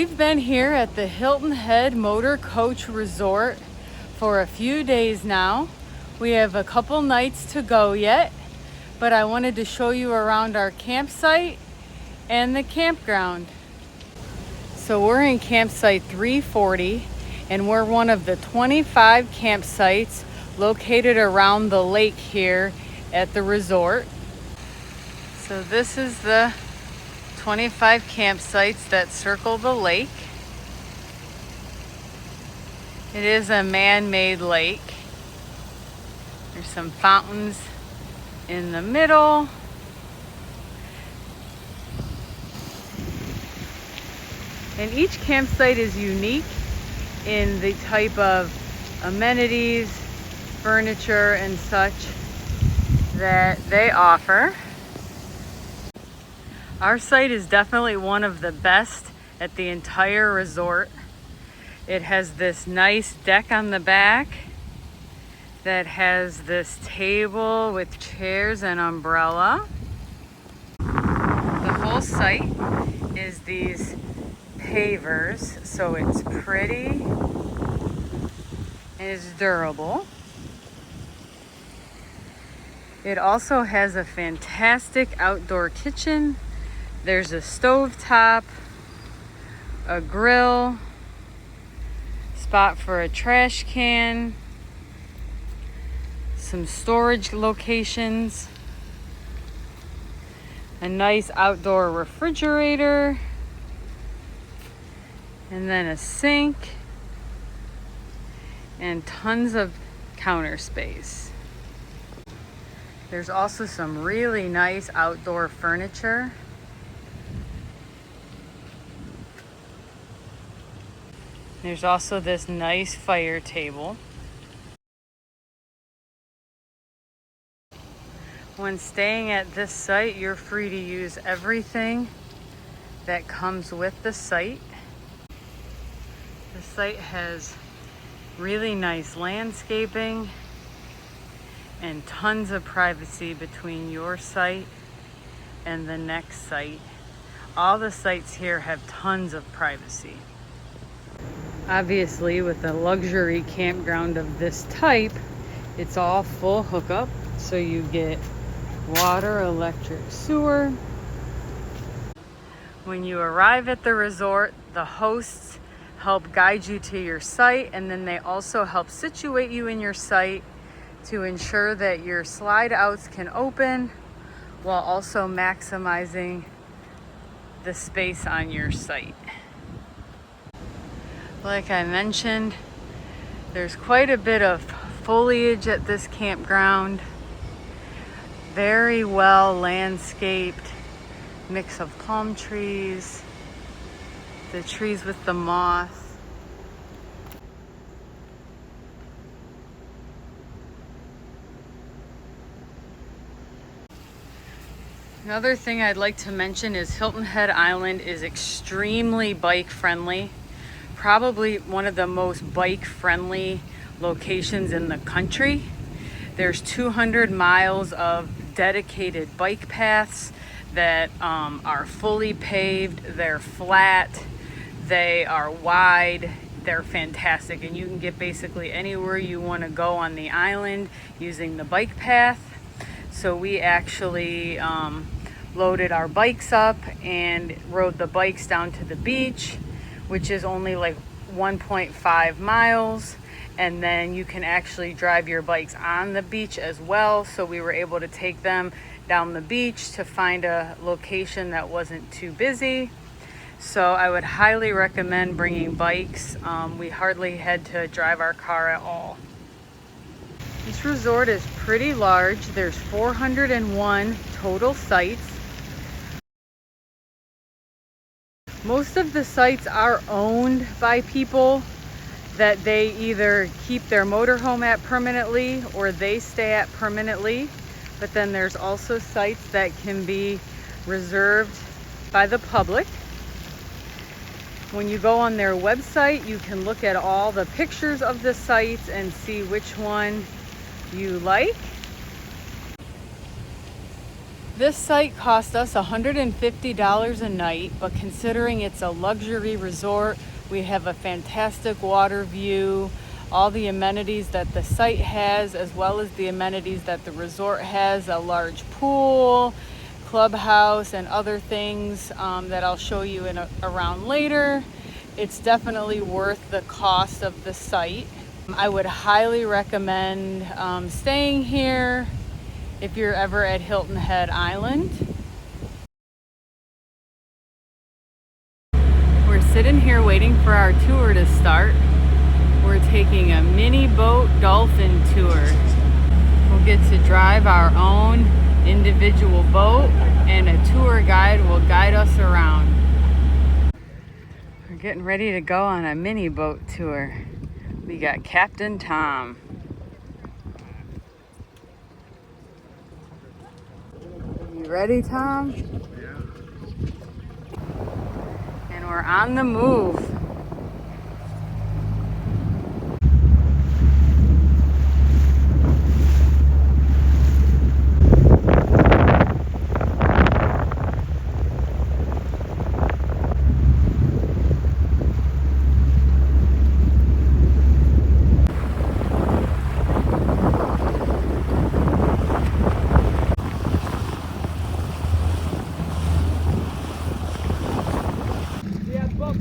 We've been here at the Hilton Head Motorcoach Resort for a few days now. We have a couple nights to go yet, but I wanted to show you around our campsite and the campground. So we're in campsite 340, and we're one of the 25 campsites located around the lake here at the resort. So this is the 25 campsites that circle the lake. It is a man-made lake. There's some fountains in the middle. And each campsite is unique in the type of amenities, furniture, and such that they offer. Our site is definitely one of the best at the entire resort. It has this nice deck on the back that has this table with chairs and umbrella. The whole site is these pavers, so it's pretty and it's durable. It also has a fantastic outdoor kitchen. There's a stove top, a grill, spot for a trash can, some storage locations, a nice outdoor refrigerator, and then a sink, and tons of counter space. There's also some really nice outdoor furniture. There's also this nice fire table. When staying at this site, you're free to use everything that comes with the site. The site has really nice landscaping and tons of privacy between your site and the next site. All the sites here have tons of privacy. Obviously, with a luxury campground of this type, it's all full hookup. So you get water, electric, sewer. When you arrive at the resort, the hosts help guide you to your site, and then they also help situate you in your site to ensure that your slide outs can open while also maximizing the space on your site. Like I mentioned, there's quite a bit of foliage at this campground. Very well landscaped, mix of palm trees, the trees with the moss. Another thing I'd like to mention is Hilton Head Island is extremely bike friendly. Probably one of the most bike friendly locations in the country. There's 200 miles of dedicated bike paths that are fully paved. They're flat, they are wide, they're fantastic, and you can get basically anywhere you want to go on the island using the bike path. So we actually loaded our bikes up and rode the bikes down to the beach, which is only like 1.5 miles. And then you can actually drive your bikes on the beach as well. So we were able to take them down the beach to find a location that wasn't too busy. So I would highly recommend bringing bikes. We hardly had to drive our car at all. This resort is pretty large. There's 401 total sites. Most of the sites are owned by people that they either keep their motorhome at permanently or they stay at permanently. But then there's also sites that can be reserved by the public. When you go on their website, you can look at all the pictures of the sites and see which one you like. This site cost us $150 a night, but considering it's a luxury resort, we have a fantastic water view, all the amenities that the site has, as well as the amenities that the resort has, a large pool, clubhouse, and other things that I'll show you around later. It's definitely worth the cost of the site. I would highly recommend staying here if you're ever at Hilton Head Island. We're sitting here waiting for our tour to start. We're taking a Mini Boat Dolphin Tour. We'll get to drive our own individual boat, and a tour guide will guide us around. We're getting ready to go on a mini boat tour. We got Captain Tom. You ready, Tom? Yeah. And we're on the move.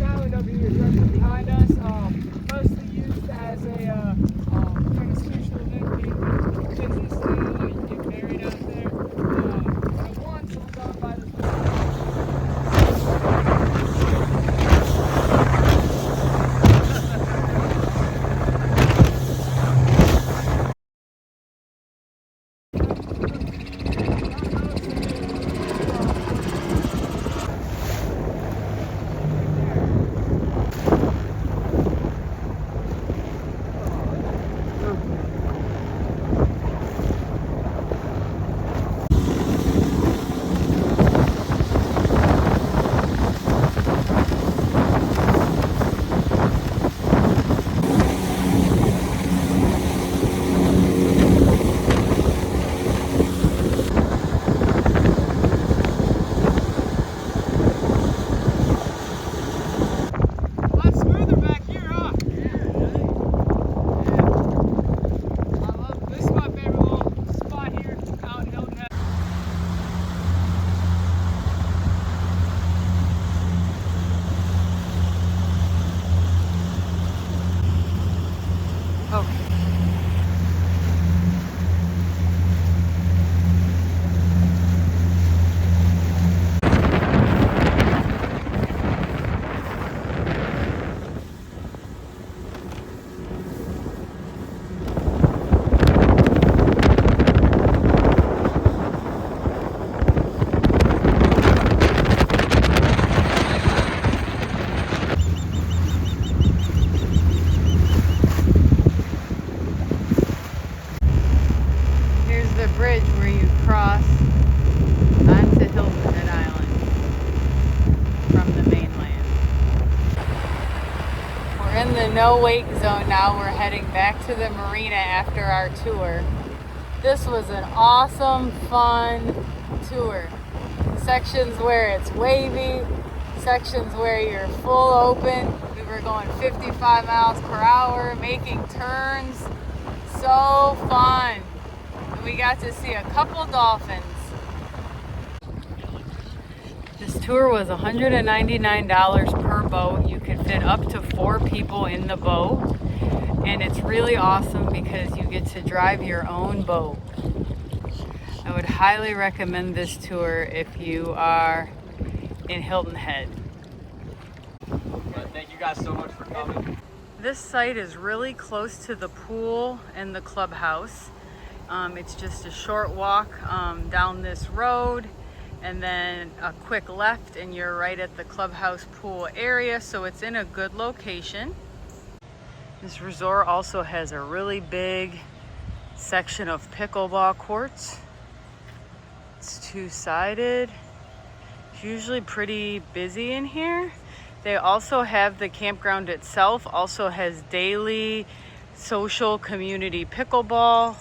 Island over here directly behind us, mostly used as a kind of social event, business, you get married out there. Once it was owned by the bridge where you cross onto Hilton Head Island from the mainland. We're in the no wake zone now. We're heading back to the marina after our tour. This was an awesome, fun tour. Sections where it's wavy, sections where you're full open. We were going 55 miles per hour, making turns. So fun. We got to see a couple dolphins. This tour was $199 per boat. You could fit up to 4 people in the boat. And it's really awesome because you get to drive your own boat. I would highly recommend this tour if you are in Hilton Head. Thank you guys so much for coming. This site is really close to the pool and the clubhouse. It's just a short walk down this road and then a quick left and you're right at the clubhouse pool area, so it's in a good location. This resort also has a really big section of pickleball courts. It's two-sided. It's usually pretty busy in here. They also have the campground itself, also has daily social community pickleball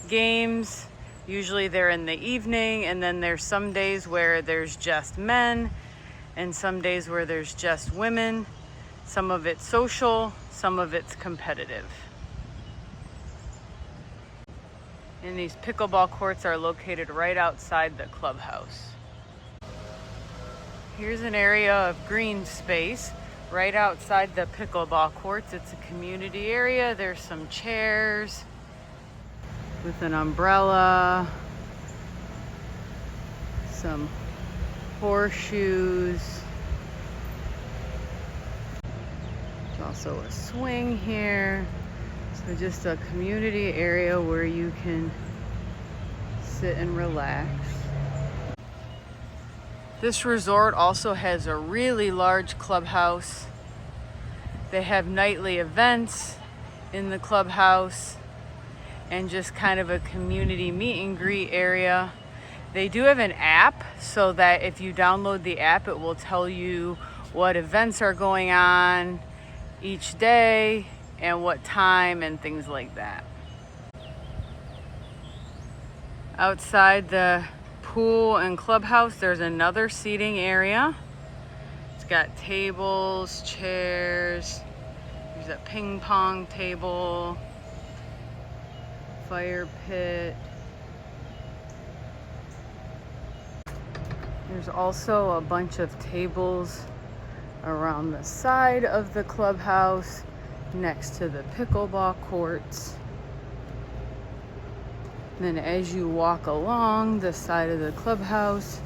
games Usually they're in the evening, and then there's some days where there's just men and some days where there's just women. Some of it's social, some of it's competitive. And these pickleball courts are located right outside the clubhouse. Here's an area of green space right outside the pickleball courts. It's a community area. There's some chairs with an umbrella, some horseshoes. There's also a swing here. So just a community area where you can sit and relax. This resort also has a really large clubhouse. They have nightly events in the clubhouse and just kind of a community meet and greet area. They do have an app, so that if you download the app, it will tell you what events are going on each day and what time and things like that. Outside the pool and clubhouse, there's another seating area. It's got tables, chairs, there's a ping pong table, fire pit. There's also a bunch of tables around the side of the clubhouse next to the pickleball courts. And then as you walk along the side of the clubhouse,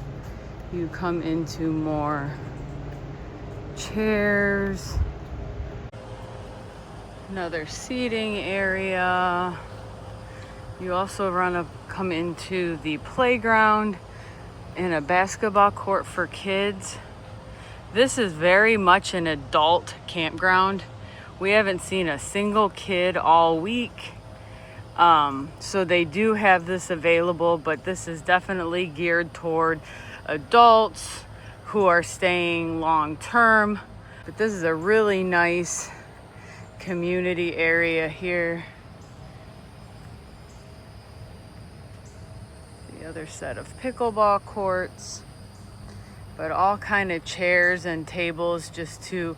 you come into more chairs, another seating area. You also come into the playground and a basketball court for kids. This is very much an adult campground. We haven't seen a single kid all week. So they do have this available, but this is definitely geared toward adults who are staying long term. But this is a really nice community area here. The other set of pickleball courts, but all kind of chairs and tables just to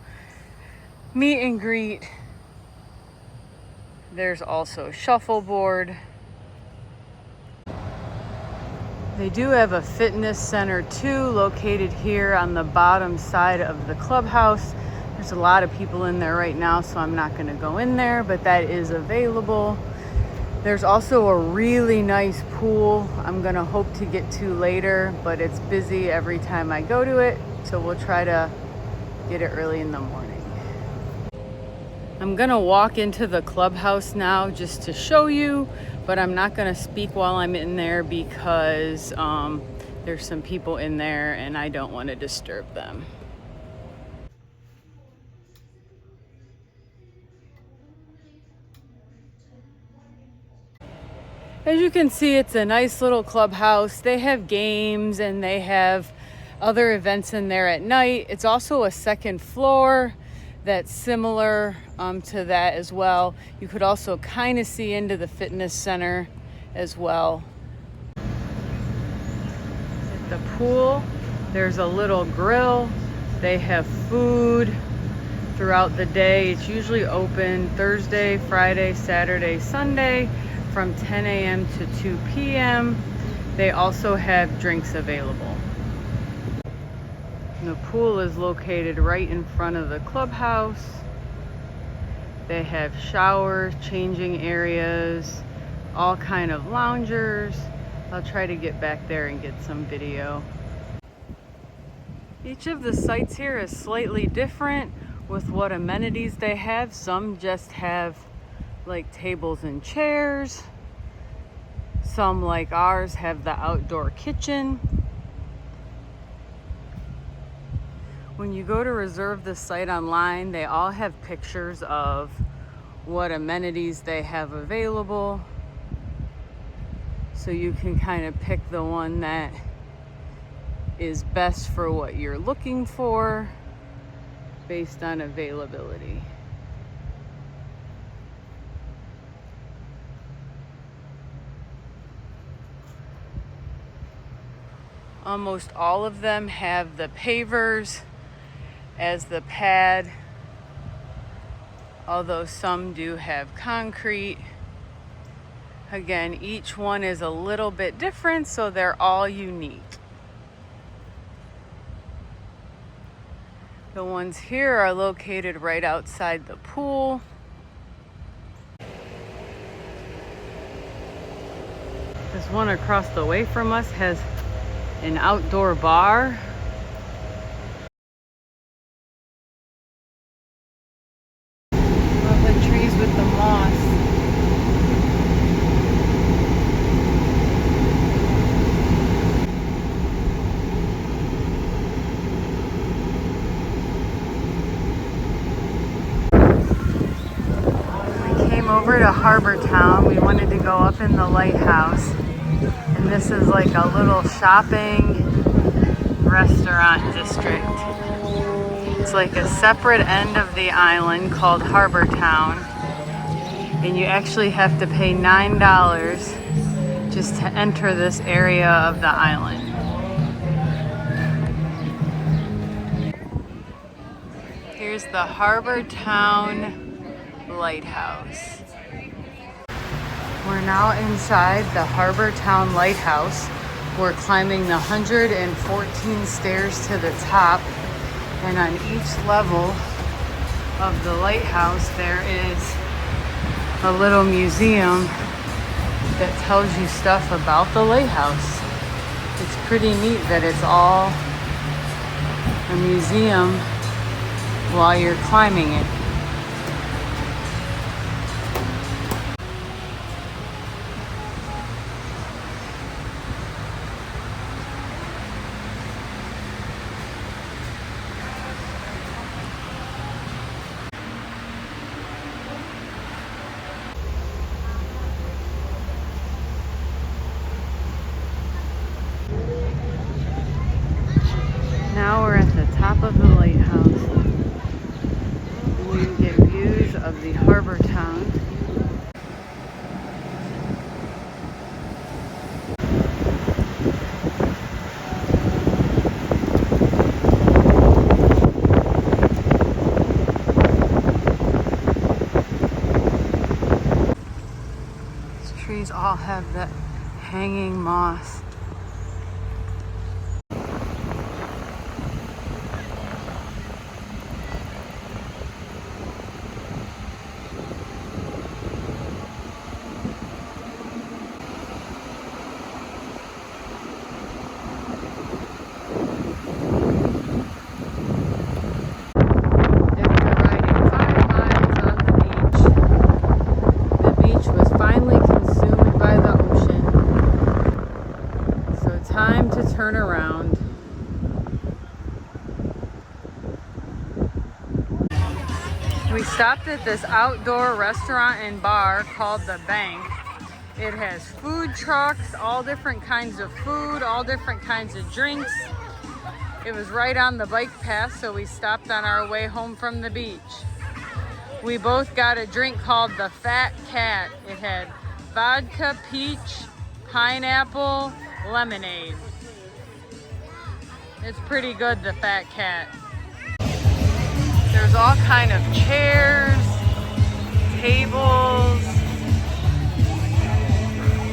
meet and greet. There's also shuffleboard. They do have a fitness center too, located here on the bottom side of the clubhouse. There's a lot of people in there right now, so I'm not going to go in there, but that is available. There's also a really nice pool I'm going to hope to get to later, but it's busy every time I go to it, so we'll try to get it early in the morning. I'm gonna walk into the clubhouse now just to show you, but I'm not gonna speak while I'm in there because there's some people in there and I don't want to disturb them. As you can see, it's a nice little clubhouse. They have games and they have other events in there at night. It's also a second floor that's similar to that as well. You could also kind of see into the fitness center as well. At the pool, there's a little grill. They have food throughout the day. It's usually open Thursday, Friday, Saturday, Sunday from 10 a.m. to 2 p.m. They also have drinks available. The pool is located right in front of the clubhouse. They have showers, changing areas, all kind of loungers. I'll try to get back there and get some video. Each of the sites here is slightly different with what amenities they have. Some just have like tables and chairs. Some, like ours, have the outdoor kitchen. When you go to reserve the site online, they all have pictures of what amenities they have available. So you can kind of pick the one that is best for what you're looking for based on availability. Almost all of them have the pavers as the pad, although some do have concrete. Again, each one is a little bit different, so they're all unique. The ones here are located right outside the pool. This one across the way from us has an outdoor bar. Love the trees with the moss. We came over to Harbour Town. We wanted to go up in the lighthouse. And this is like a little shopping restaurant district. It's like a separate end of the island called Harbour Town. And you actually have to pay $9 just to enter this area of the island. Here's the Harbour Town Lighthouse. We're now inside the Harbour Town Lighthouse. We're climbing the 114 stairs to the top, and on each level of the lighthouse there is a little museum that tells you stuff about the lighthouse. It's pretty neat that it's all a museum while you're climbing it. Now we're at the top of the lighthouse. You can get views of the Harbour Town. These trees all have that hanging moss. Time to turn around. We stopped at this outdoor restaurant and bar called The Bank. It has food trucks, all different kinds of food, all different kinds of drinks. It was right on the bike path, so we stopped on our way home from the beach. We both got a drink called the Fat Cat. It had vodka, peach, pineapple, lemonade. It's pretty good, the Fat Cat. There's all kind of chairs, tables.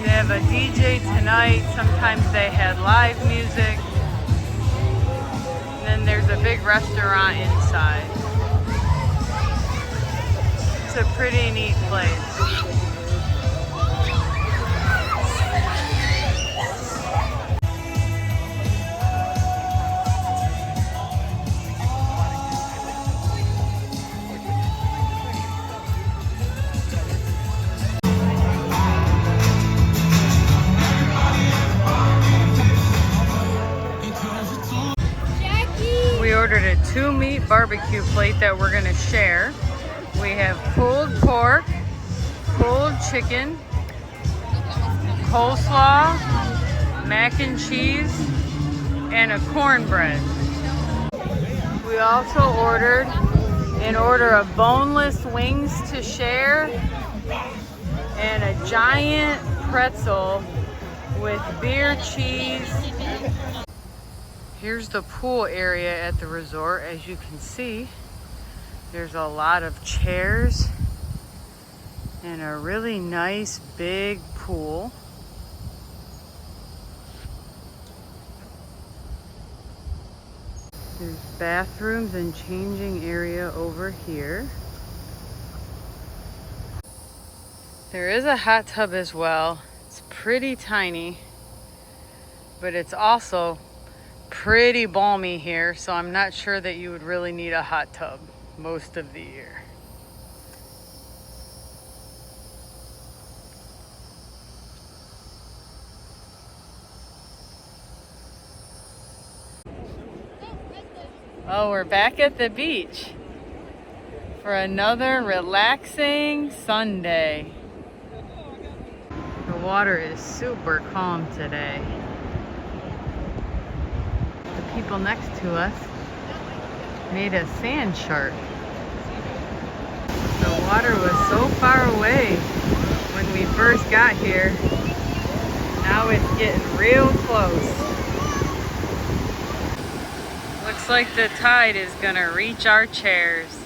They have a DJ tonight. Sometimes they had live music. And then there's a big restaurant inside. It's a pretty neat place. We ordered a 2-meat barbecue plate that we're gonna share. We have pulled pork, pulled chicken, coleslaw, mac and cheese, and a cornbread. We also ordered an order of boneless wings to share and a giant pretzel with beer cheese Here's the pool area at the resort. As you can see, there's a lot of chairs and a really nice big pool. There's bathrooms and changing area over here. There is a hot tub as well. It's pretty tiny, but it's also pretty balmy here, so I'm not sure that you would really need a hot tub most of the year. Oh, we're back at the beach for another relaxing Sunday. The water is super calm today. The people next to us made a sand shark. The water was so far away when we first got here. Now it's getting real close. Looks like the tide is gonna reach our chairs.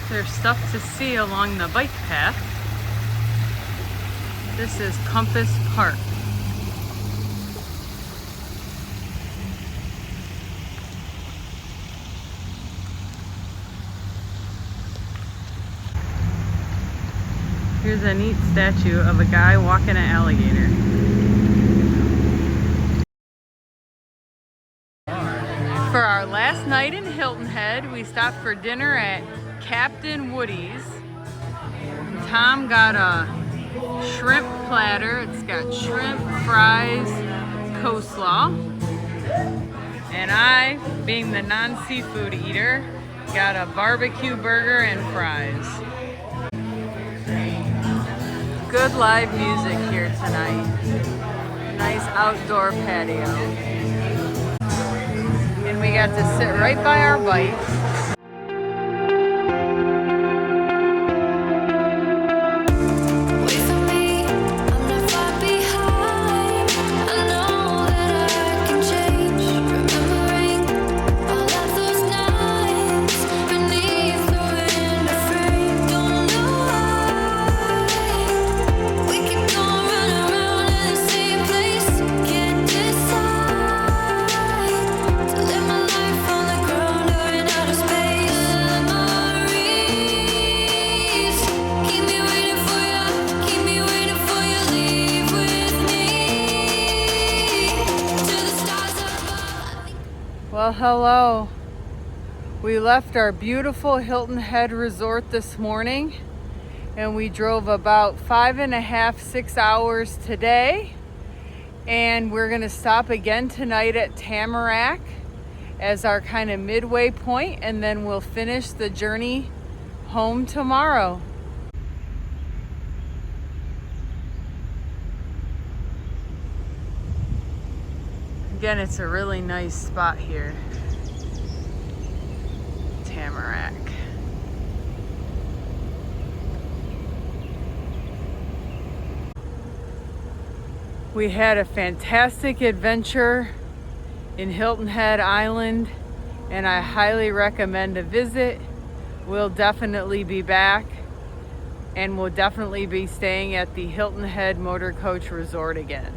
There's stuff to see along the bike path. This is Compass Park. Here's a neat statue of a guy walking an alligator. For our last night in Hilton Head, we stopped for dinner at Captain Woody's. Tom got a shrimp platter. It's got shrimp, fries, coleslaw. And I, being the non-seafood eater, got a barbecue burger and fries. Good live music here tonight. Nice outdoor patio. And we got to sit right by our bikes. Well, hello. We left our beautiful Hilton Head Resort this morning and we drove about 5.5, 6 hours today. And we're gonna stop again tonight at Tamarack as our kind of midway point, and then we'll finish the journey home tomorrow. Again, it's a really nice spot here, Tamarack. We had a fantastic adventure in Hilton Head Island, and I highly recommend a visit. We'll definitely be back, and we'll definitely be staying at the Hilton Head Motorcoach Resort again.